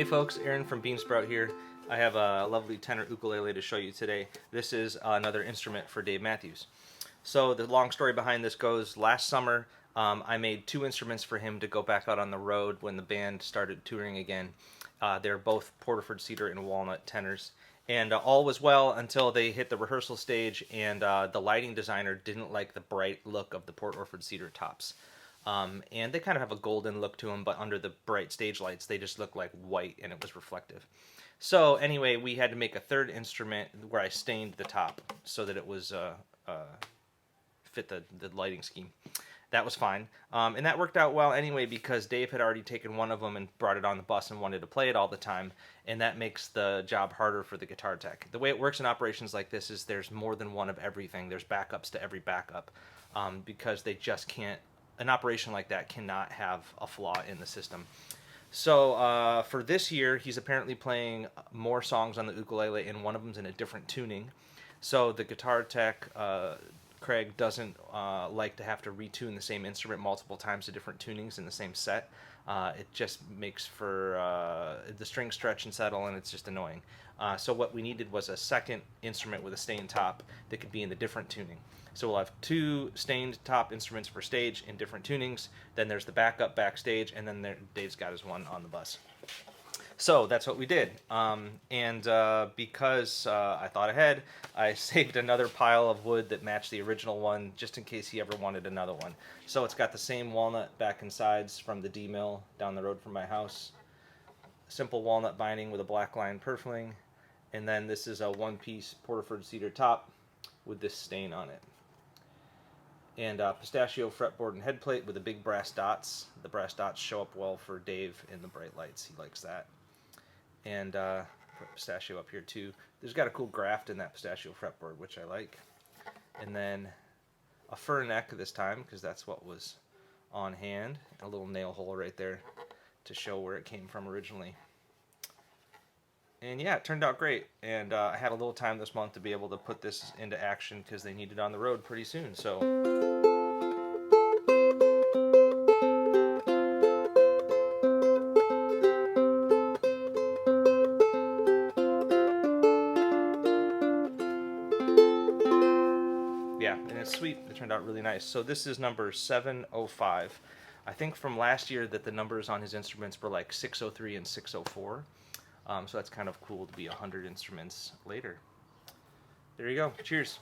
folks, Aaron from Beansprout here. I have a lovely tenor ukulele to show you today. This is another instrument for Dave Matthews. So the long story behind this goes, last summer I made two instruments for him to go back out on the road when the band started touring again. They're both Porterford cedar and walnut tenors. And all was well until they hit the rehearsal stage, and the lighting designer didn't like the bright look of the Porterford cedar tops. And they kind of have a golden look to them, but under the bright stage lights, they just look like white, and it was reflective. So anyway, we had to make a third instrument where I stained the top so that it was fit the lighting scheme. That was fine, and that worked out well anyway because Dave had already taken one of them and brought it on the bus and wanted to play it all the time, and that makes the job harder for the guitar tech. The way it works in operations like this is there's more than one of everything. There's backups to every backup because they just can't. An operation like that cannot have a flaw in the system. So for this year, he's apparently playing more songs on the ukulele, and one of them's in a different tuning. So the guitar tech, Craig, doesn't like to have to retune the same instrument multiple times to different tunings in the same set. It just makes for the strings stretch and settle, and it's just annoying. So what we needed was a second instrument with a stained top that could be in the different tuning. So we'll have two stained top instruments for stage in different tunings. Then there's the backup backstage, and then Dave's got his one on the bus. So that's what we did. Because I thought ahead, I saved another pile of wood that matched the original one just in case he ever wanted another one. So it's got the same walnut back and sides from the D mill down the road from my house. Simple walnut binding with a black line purfling. And then this is a one-piece Porterford cedar top with this stain on it. And pistachio fretboard and head plate with the big brass dots. The brass dots show up well for Dave in the bright lights. He likes that. And put pistachio up here too. There's got a cool graft in that pistachio fretboard, which I like. And then a fir neck this time, because that's what was on hand. A little nail hole right there to show where it came from originally. And yeah, it turned out great. And I had a little time this month to be able to put this into action because they need it on the road pretty soon. So. Yeah, and it's sweet. It turned out really nice. So this is number 705. I think from last year that the numbers on his instruments were like 603 and 604. So that's kind of cool to be 100 instruments later. There you go. Cheers.